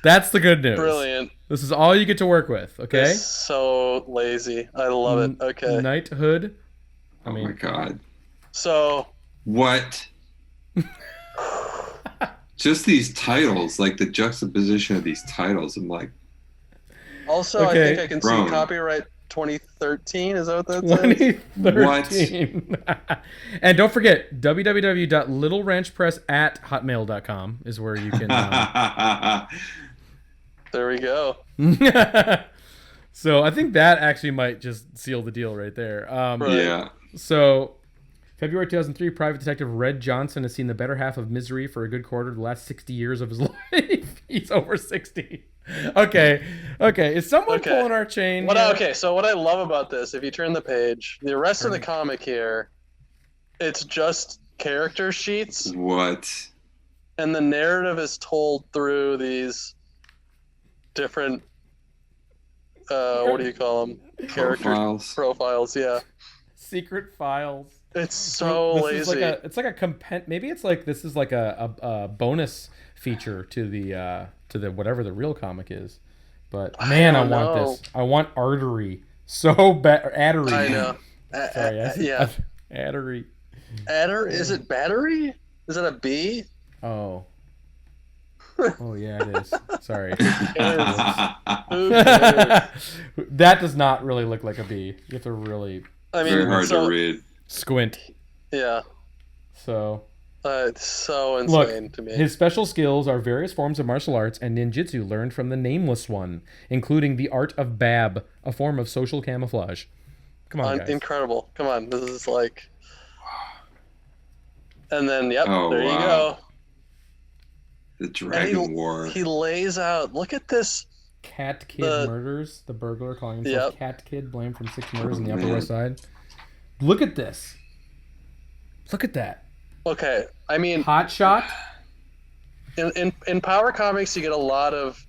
That's the good news. Brilliant. This is all you get to work with. Okay. It's so lazy. I love it. Okay. Knighthood. Oh my god. So. What? Just these titles, like the juxtaposition of these titles. I'm like. Also, I think I can see copyright 2013. Is that what that says? 2013. What? And don't forget www.littlewrenchpress@hotmail.com is where you can. There we go. So I think that actually might just seal the deal right there. Right. Yeah. So. February 2003, Private Detective Red Johnson has seen the better half of misery for a good quarter of the last 60 years of his life. He's over 60. Okay. Is someone pulling our chain? So what I love about this, if you turn the page, the rest of the comic here, it's just character sheets. What? And the narrative is told through these different, what do you call them? Profiles, yeah. Secret files. It's so lazy. It's like a maybe it's like this is like a bonus feature to the whatever the real comic is. But man, I want this. I want artery so bad. Addery. I know. Sorry, yeah. Addery. Is it battery? Is it a B? Oh. Oh yeah, it is. Sorry. Who cares? That does not really look like a B. You have to really. I mean, very hard to read. Squint. Yeah. So. It's so insane to me. His special skills are various forms of martial arts and ninjutsu learned from the Nameless One, including the art of Bab, a form of social camouflage. Come on, guys. Incredible. Come on. This is like... And then, there you go. The Dragon War. He lays out... Look at this. Cat Kid murders. The burglar calling himself Cat Kid, blamed from 6 murders in the Upper West Side. Look at this. Look at that. Okay, I mean... Hot Shot. In Power Comics, you get a lot of...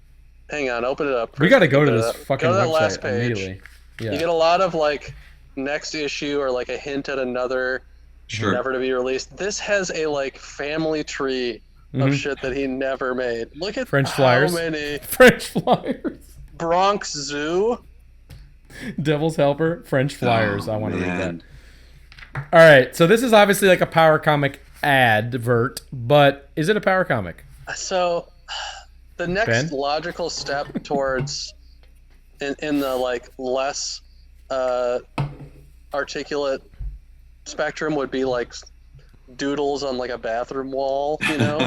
Hang on, open it up. We got to go to this fucking website last page. Immediately. Yeah. You get a lot of, like, next issue or, like, a hint at another never to be released. This has a, like, family tree of shit that he never made. Look at French Flyers. How many... French Flyers. Bronx Zoo. Devil's Helper. French Flyers. I want to read that. All right, so this is obviously like a power comic advert, but is it a power comic? So, the next logical step towards, in the like less articulate spectrum would be like doodles on like a bathroom wall, you know?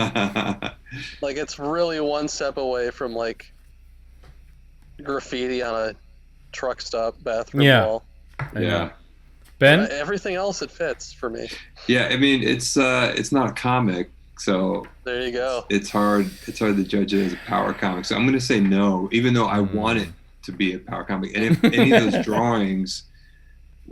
Like it's really one step away from like graffiti on a truck stop bathroom wall. Yeah. Ben? Everything else it fits for me. Yeah, I mean it's not a comic, so there you go. It's hard to judge it as a power comic. So I'm gonna say no, even though I want it to be a power comic. And if any of those drawings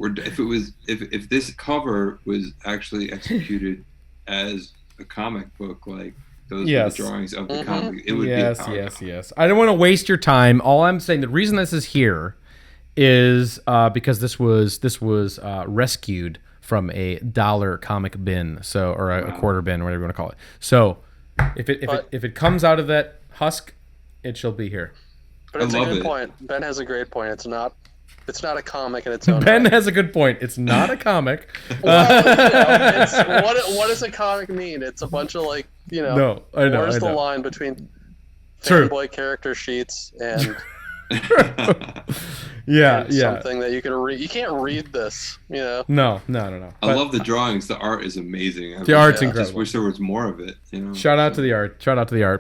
if this cover was actually executed as a comic book, like those were the drawings of the comic, it would be a power comic. Yes. I don't want to waste your time. All I'm saying, the reason this is here is because this was rescued from a $1 comic bin, so or a quarter bin, whatever you want to call it. So if it comes out of that husk, it shall be here. But it's a good point. Ben has a great point. It's not a comic in its own Ben right. has a good point. It's not a comic. Well, what does a comic mean? It's a bunch of No, I know. Where's the line between fanboy character sheets and something that you can read? You can't read this, No. I love the drawings. The art is amazing. The art's incredible. I just wish there was more of it. Shout out to the art.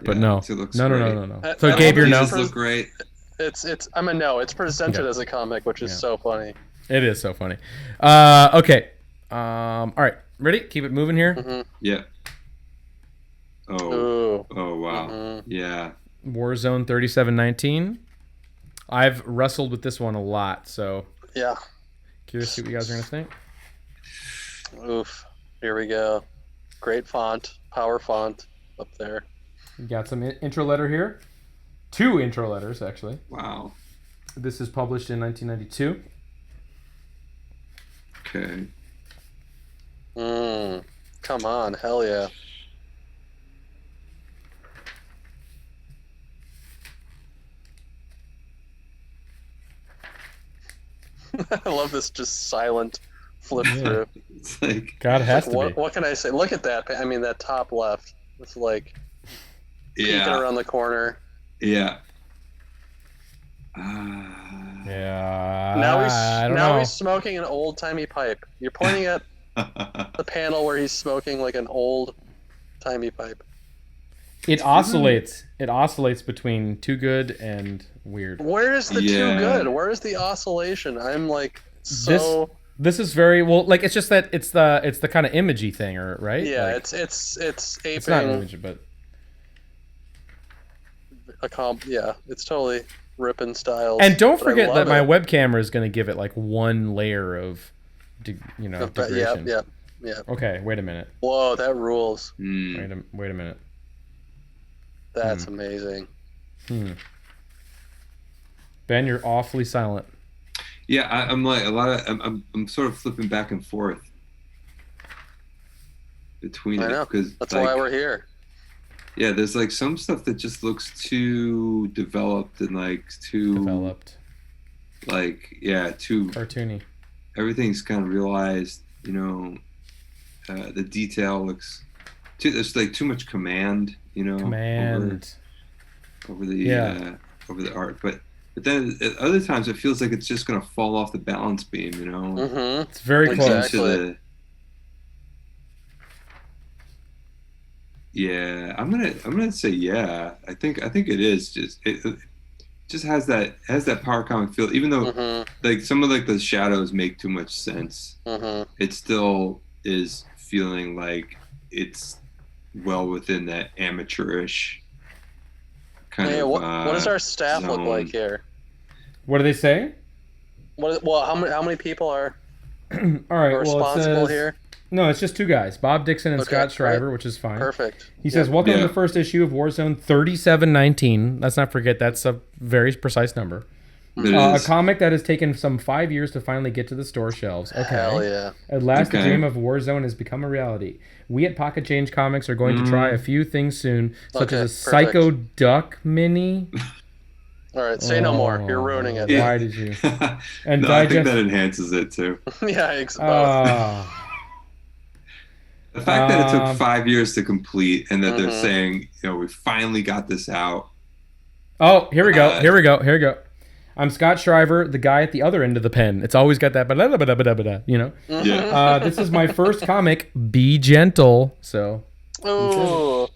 But no. It looks No. great. So Gabe, your no. Look great. I'm a no. It's presented as a comic, which is so funny. It is so funny. Okay. All right. Ready? Keep it moving here. Mm-hmm. Yeah. Oh wow. Mm-hmm. Yeah. Warzone 3719. I've wrestled with this one a lot, so yeah. Curious to see what you guys are gonna think. Oof. Here we go. Great font, power font up there. You got some intro letter here. 2 intro letters, actually. Wow. This is published in 1992. Okay. Come on, hell yeah. I love this just silent flip through. It's like God, it has to be. What can I say? Look at that. I mean, that top left. It's like peeking around the corner. Yeah. Yeah. Now he's smoking an old timey pipe. You're pointing at the panel where he's smoking like an old timey pipe. It oscillates. It oscillates between too good and weird. Where is the too good? Where is the oscillation? I'm like so. This is very well. Like it's just that it's the kind of imagey thing, right? Yeah, like, it's aping. It's not imagey, but yeah, it's totally ripping styles. And don't forget that my web camera is going to give it like one layer of, degradation. Yeah. Okay, wait a minute. Whoa, that rules. Wait a minute. That's amazing. Ben, you're awfully silent. Yeah, I'm like I'm sort of flipping back and forth between it because that's why we're here. Yeah, there's like some stuff that just looks too developed and like too too cartoony. Everything's kind of realized, the detail looks there's like too much command, over the art, but then at other times it feels like it's just gonna fall off the balance beam, It's very close. Exactly. Yeah, I'm gonna say yeah. I think it is it just has that power comic feel, even though like some of like the shadows make too much sense. It still is feeling like it's well within that amateurish kind of. What does our staff zone. look like here? What do they say? How many people are all right responsible here? No, it's just 2 guys, Bob Dixon and Scott Schreiber, which is fine. Perfect. He says, welcome to the first issue of Warzone 3719. Let's not forget that's a very precise number. A comic that has taken some 5 years to finally get to the store shelves. Okay. Hell yeah. At last, the dream of Warzone has become a reality. We at Pocket Change Comics are going to try a few things soon, such as a Psycho Duck mini. All right, say no more. You're ruining it. Yeah. Why did you? And I think that enhances it too. Yeah, exactly. The fact that it took 5 years to complete and that they're saying, we finally got this out. Oh, here we go. I'm Scott Schreiber, the guy at the other end of the pen. It's always got that, Yeah. This is my first comic. Be gentle. So. Oh.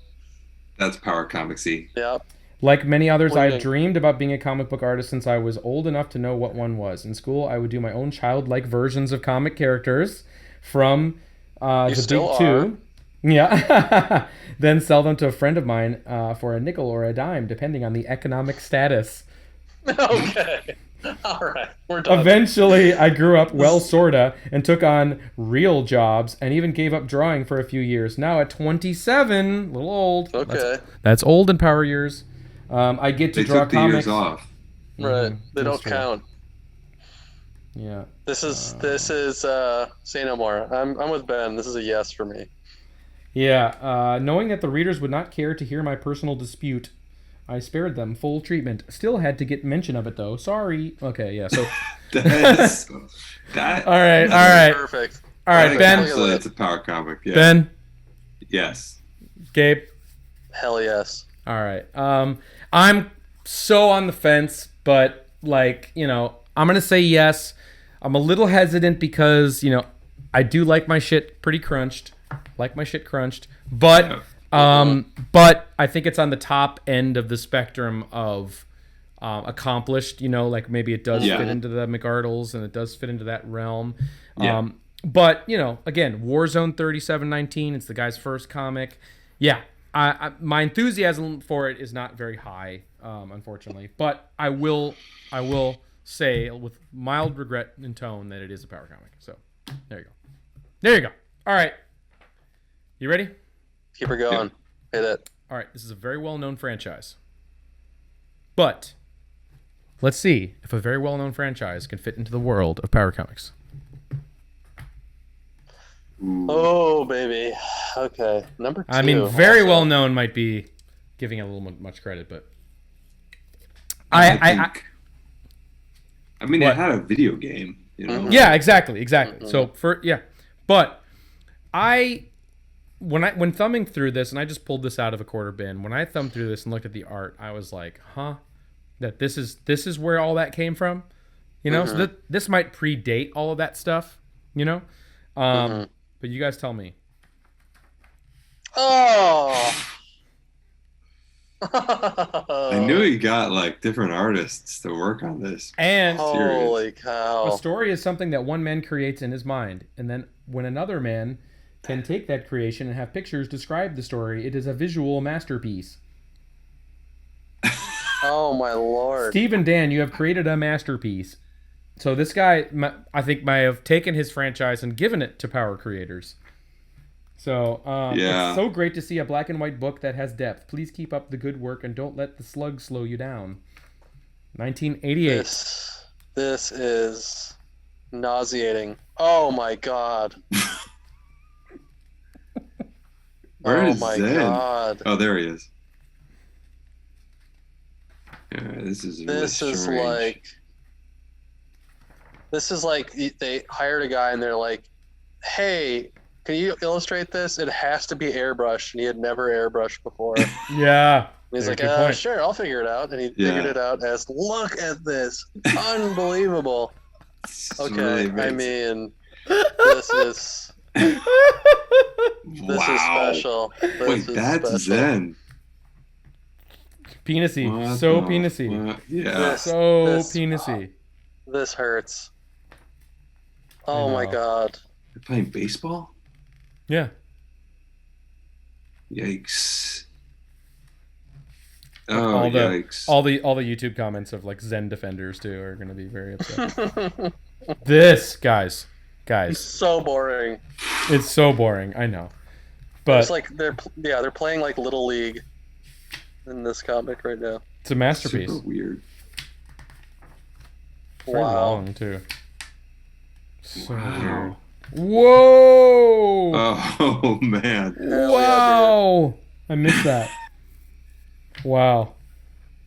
That's power comicsy. Yep. Like many others, I've dreamed about being a comic book artist since I was old enough to know what one was. In school, I would do my own childlike versions of comic characters from the Big Two. Yeah. Then sell them to a friend of mine for a nickel or a dime, depending on the economic status. Okay. All right, we're done. Eventually, I grew up well, sorta, and took on real jobs, and even gave up drawing for a few years. Now at 27, a little old. Okay. That's old in power years. I get to They draw took the comics. years off. Right. They don't true. count. Yeah. This is say no more. I'm with Ben. This is a yes for me. Yeah. Knowing that the readers would not care to hear my personal dispute, I spared them full treatment. Still had to get mention of it though. Sorry. Okay. Yeah. So. All right. Perfect. All right, Ben. So that's a power comic. Yeah. Ben. Yes. Gabe. Hell yes. All right. I'm so on the fence, but like, I'm going to say yes. I'm a little hesitant because, I do like my shit pretty crunched. But but I think it's on the top end of the spectrum of accomplished, like maybe it does fit into the McArdles and it does fit into that realm. Yeah. But, again, Warzone 3719, it's the guy's first comic. Yeah. My enthusiasm for it is not very high, unfortunately. But I will say with mild regret in tone that it is a power comic. So there you go. All right. You ready? Keep her going. Yeah. Hit it. All right. This is a very well-known franchise. But let's see if a very well-known franchise can fit into the world of power comics. Ooh. Oh, baby. Okay. Number 2. I mean, very well known might be giving it a little much credit, but I mean, what? it had a video game, Yeah, exactly. So but when thumbing through this, and I just pulled this out of a quarter bin, when I thumbed through this and looked at the art, I was like, huh, that this is where all that came from, So this might predate all of that stuff, But you guys tell me. Oh. I knew he got like different artists to work on this. And holy cow. A story is something that one man creates in his mind, and then when another man can take that creation and have pictures describe the story, it is a visual masterpiece. Oh my lord. Steve and Dan, you have created a masterpiece. So this guy, I think, might have taken his franchise and given it to power creators. So it's so great to see a black and white book that has depth. Please keep up the good work and don't let the slug slow you down. 1988. This is nauseating. Oh my god. Where is my Zen? god. Oh, there he is. Yeah, this is really strange. This is like they hired a guy and they're like, hey, can you illustrate this? It has to be airbrushed, and he had never airbrushed before. Yeah. And he's like, sure, I'll figure it out. And he figured it out as, look at this. Unbelievable. Okay, I mean, this is... This is special. Wait, that's special. Zen. Penisy. So penisy. Yeah. So penisy. This hurts. Oh my god. They're playing baseball? Yeah. Yikes. Yikes. All the YouTube comments of like Zen defenders too are going to be very upset. This, guys. It's so boring. It's so boring, I know. But it's like they're playing like Little League in this comic right now. It's a masterpiece. Super weird. Very long too. So weird. Whoa! Oh man! Wow! I missed that. Wow.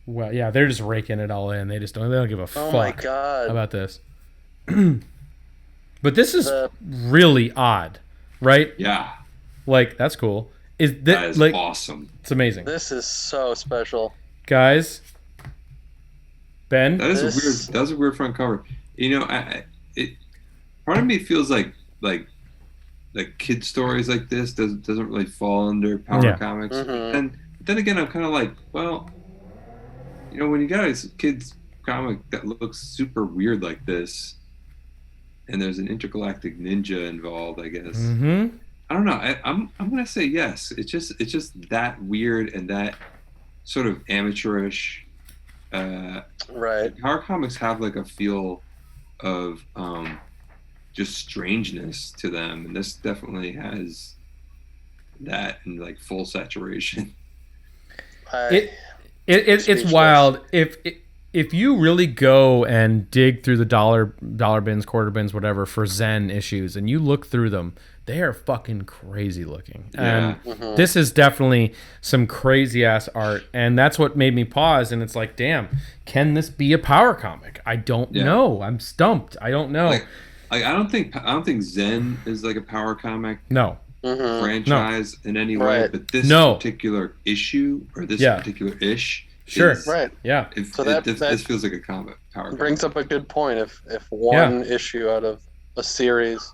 Well, yeah, they're just raking it all in. They don't give a fuck about this. But this is really odd, right? Yeah. Like, that's cool. That is like awesome. It's amazing. This is so special. Guys, Ben? That's a weird front cover. Part of me feels like kid stories like this doesn't really fall under power comics. Mm-hmm. And then again, I'm kind of like, well, when you got a kid's comic that looks super weird like this, and there's an intergalactic ninja involved, I guess. Mm-hmm. I don't know. I'm gonna say yes. It's just that weird and that sort of amateurish. Right. Horror comics have like a feel of just strangeness to them, and this definitely has that in like full saturation. It's wild. If you really go and dig through the dollar bins, quarter bins, whatever, for Zen issues, and you look through them, they are fucking crazy looking. Yeah. And this is definitely some crazy ass art, and that's what made me pause. And it's like, damn, can this be a power comic? I don't know. I'm stumped. I don't know. Like I don't think Zen is like a power comic. No. Franchise in any way, but this particular issue or this particular ish. Sure. Right. Yeah. This feels like a comic. Power brings up a good point. If one issue out of a series.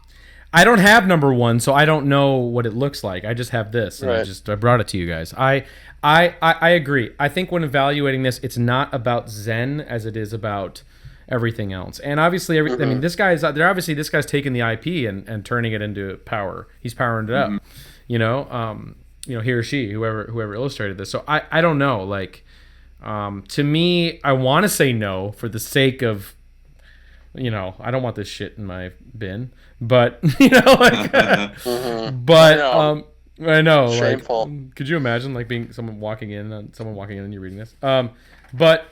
I don't have number 1, so I don't know what it looks like. I just have this, and I brought it to you guys. I agree. I think when evaluating this, it's not about Zen as it is about everything else. And obviously, I mean, this guy's taking the IP and turning it into power. He's powering it up. He or she, whoever illustrated this. So I don't know. Like, to me, I want to say no for the sake of, I don't want this shit in my bin. But but I know. Shameful. Like, could you imagine like being someone walking in and you're reading this? But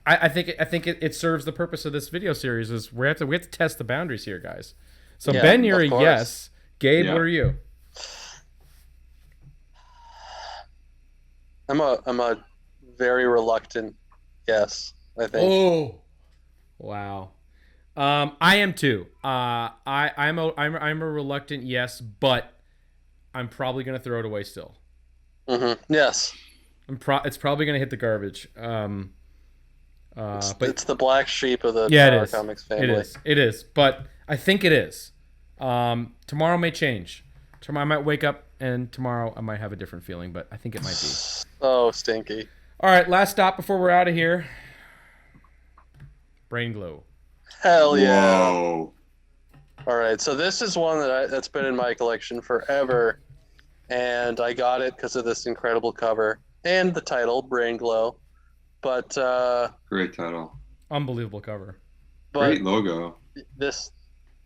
I think it serves the purpose of this video series. Is we have to test the boundaries here, guys. So Ben, you're a yes. Gabe, what are you? I'm a very reluctant yes, I think. Oh, wow. I am too. I'm a reluctant yes, but I'm probably gonna throw it away still. Yes. It's probably gonna hit the garbage. But it's the black sheep of the Power Comics family. It is. But I think it is. Tomorrow may change. Tomorrow I might wake up and tomorrow I might have a different feeling, but I think it might be. So stinky. All right, last stop before we're out of here. Brain Glow. Hell yeah. Whoa. All right, so this is one that's been in my collection forever, and I got it because of this incredible cover and the title, Brain Glow. But great title. Unbelievable cover. Great logo. This,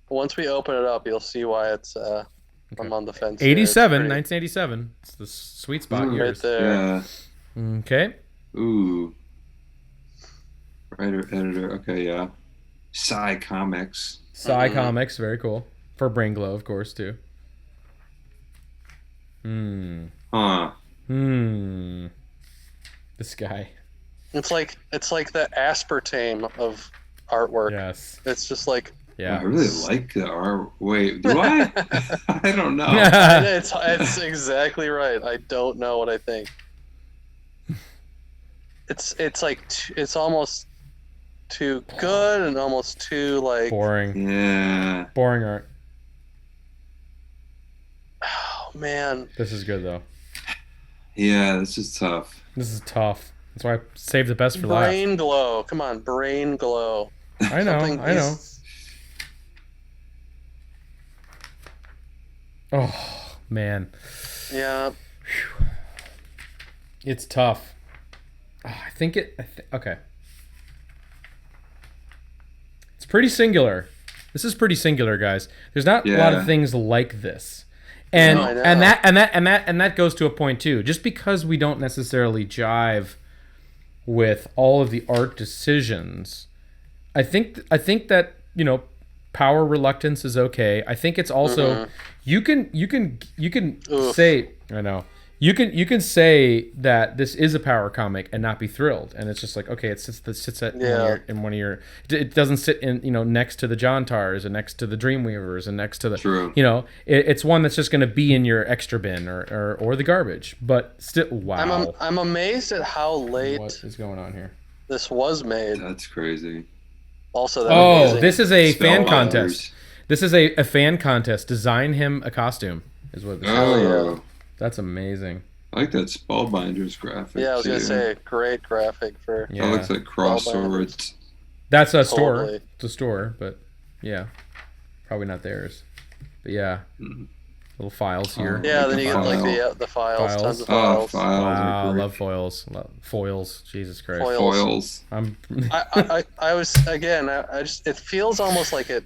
once we open it up, you'll see why it's I'm on the fence. 1987. It's the sweet spot years. Right there. Yeah. Okay. Ooh. Writer, editor. Okay, yeah. Psy Comics. Comics, very cool. For Brain Glow, of course, too. This guy. It's like the aspartame of artwork. Yes. It's just like. Yeah. I really like the art. Wait, do I? I don't know. It's exactly right. I don't know what I think. It's almost too good and almost too like boring. Yeah. Boring art. Oh man. This is good though. Yeah, this is tough. This is tough. That's why I saved the best for last. Brain Glow. Come on, Brain Glow. I know. Oh man. Yeah. Whew. It's tough. Okay. It's pretty singular. This is pretty singular, guys. There's not a lot of things like this. And that goes to a point too. Just because we don't necessarily jive with all of the art decisions, I think that, power reluctance is okay. I think it's also you can say, I know. You can say that this is a power comic and not be thrilled, and it's just like, okay, it sits in one of your. It doesn't sit in next to the John Tars and next to the Dreamweavers and next to the. True. It's one that's just going to be in your extra bin or the garbage, but still, wow. I'm amazed at how late. What is going on here? This was made. That's crazy. Also, amazing. This is a fan contest. This is a fan contest. Design him a costume is what this is. Oh. That's amazing. I like that Spellbinders graphic. Yeah, I was going to say, great graphic for... Yeah. That looks like crossover. That's a store. It's a store, but yeah. Probably not theirs. But yeah. Little files here. Yeah, then you get like the files, tons of files. Wow, I love foils. Foils, Jesus Christ. Foils. I was again. I just it feels almost like it.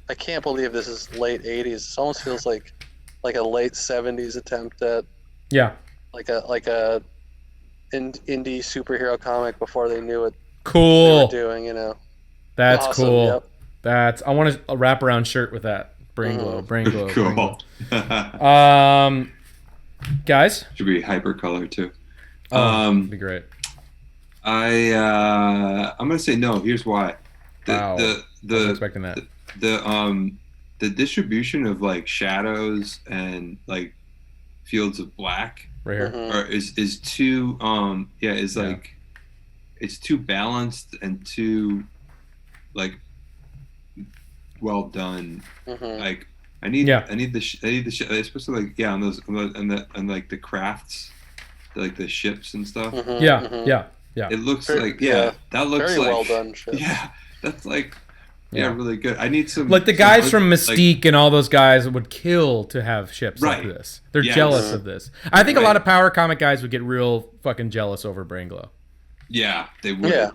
I can't believe this is late '80s. It almost feels like a late '70s attempt at like a indie superhero comic before they knew what they were doing. You know. That's awesome. cool. Yep. I want a wraparound shirt with that. Brain glow. Cool. Guys, should be hypercolor too. That'd be great. I'm gonna say no. Here's why. I wasn't expecting that. The distribution of like shadows and like fields of black right here is too like it's too balanced and too like well done. Like I need the especially like on those and like the crafts, like the ships and stuff. Yeah. It looks that looks very like well done ship. Yeah, that's like really good. I need some like the guys from Mystique and all those guys would kill to have ships like this. They're jealous of this. I think a lot of power comic guys would get real fucking jealous over Brain Glow. Yeah, they would.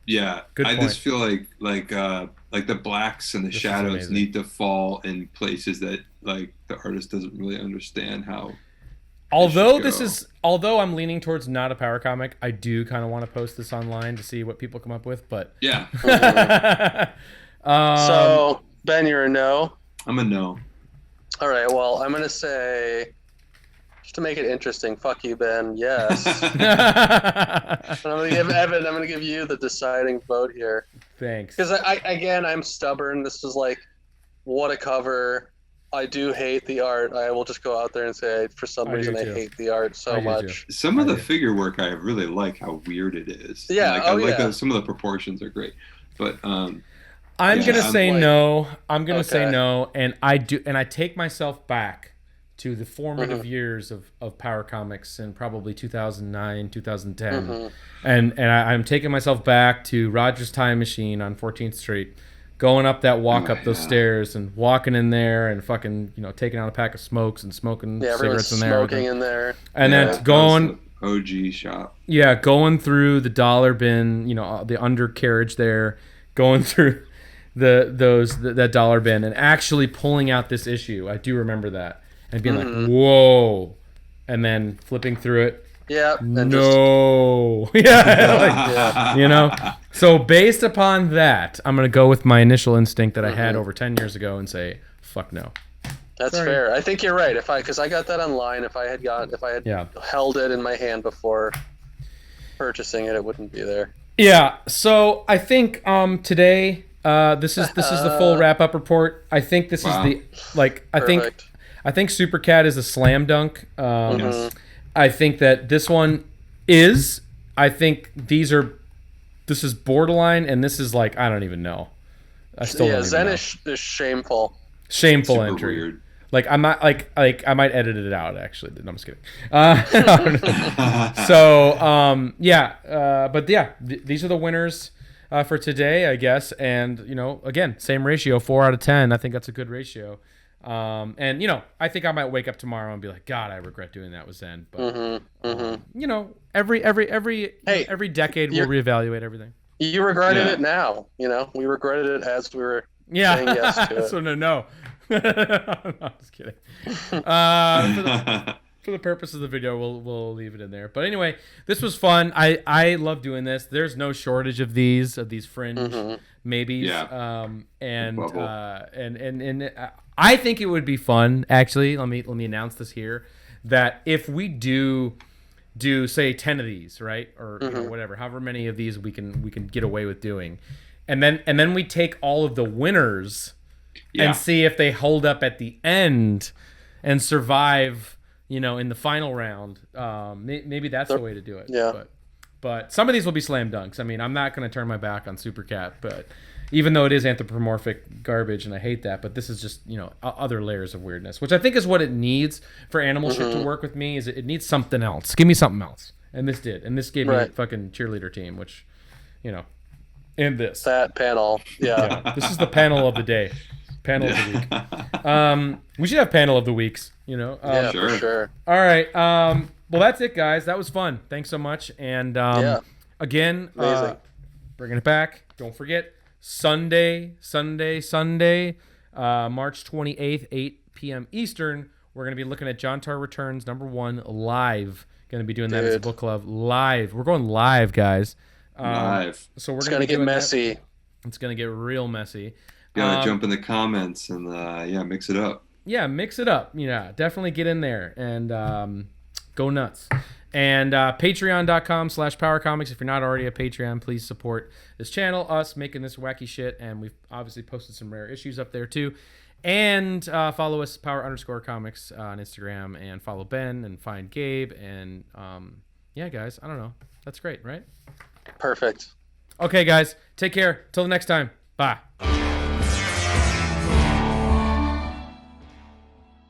Yeah. Good point. I just feel like the blacks and the shadows need to fall in places that like the artist doesn't really understand how. Although I'm leaning towards not a power comic, I do kind of want to post this online to see what people come up with. But yeah. So Ben, you're a no. I'm a no. All right. Well, I'm gonna say, just to make it interesting, fuck you, Ben. Yes. And I'm gonna give you the deciding vote here. Thanks. Because I'm stubborn. This is like, what a cover. I do hate the art. I will just go out there and say, for some reason, I hate the art so much. Some of the figure work I really like how weird it is. Yeah, some of the proportions are great, but I'm gonna say no. I'm gonna say no, and I take myself back to the formative years of Power Comics in probably 2009, 2010, and I'm taking myself back to Roger's Time Machine on 14th Street. Going up that walk up those stairs and walking in there and fucking, taking out a pack of smokes and smoking cigarettes in there. Smoking in there. And then going OG shop. Yeah, going through the dollar bin, the undercarriage there, going through that dollar bin and actually pulling out this issue. I do remember that. And being like, whoa. And then flipping through it. Yeah. No. So based upon that, I'm going to go with my initial instinct that I had over 10 years ago and say, fuck no. That's fair. I think you're right. Because I got that online. If I had held it in my hand before purchasing it, it wouldn't be there. Yeah. So I think today this is the full wrap up report. I think this is I think Super Cat is a slam dunk. I think that this one is. I think this is borderline, and this is like I don't even know. I still don't even Zen know. is shameful. Shameful Super entry. Weird. Like I'm not like I might edit it out actually. No, I'm just kidding. These are the winners for today, I guess. And again, same ratio, 4 out of 10. I think that's a good ratio. I think I might wake up tomorrow and be like, God, I regret doing that with Zen. But every decade we'll reevaluate everything. You regretted it now. We regretted it as we were saying yes to it. So no. I'm just kidding. For the purpose of the video, we'll leave it in there. But anyway, this was fun. I love doing this. There's no shortage of these fringe maybes. Yeah. And I think it would be fun. Actually, let me announce this here, that if we do say 10 of these, right, or whatever, however many of these we can get away with doing, and then we take all of the winners and see if they hold up at the end and survive, in the final round. Maybe that's the way to do it. Yeah. But some of these will be slam dunks. I mean, I'm not going to turn my back on Super Cat, but even though it is anthropomorphic garbage and I hate that, but this is just, other layers of weirdness, which I think is what it needs for animal shit to work with me. Is it needs something else. Give me something else. And this did. And this gave me a fucking cheerleader team, which, and this. That panel. Yeah. This is the panel of the day. Panel of the week. We should have panel of the weeks, you know. Yeah, for sure. All right. Well, that's it, guys. That was fun. Thanks so much. And again, bringing it back. Don't forget, Sunday, March 28th, 8 p.m. Eastern. We're going to be looking at John Tar Returns #1 live. Going to be doing that as a book club live. We're going live, guys. Live. So It's going to get messy. It's going to get real messy. Gotta jump in the comments and mix it up. Yeah, mix it up. Yeah, definitely get in there and go nuts. And patreon.com/powercomics. If you're not already a Patreon, please support this channel, us making this wacky shit. And we've obviously posted some rare issues up there too. And follow us, _Comics on Instagram, and follow Ben and find Gabe. And yeah, guys, I don't know. That's great, right? Perfect. Okay, guys, take care. Till the next time. Bye.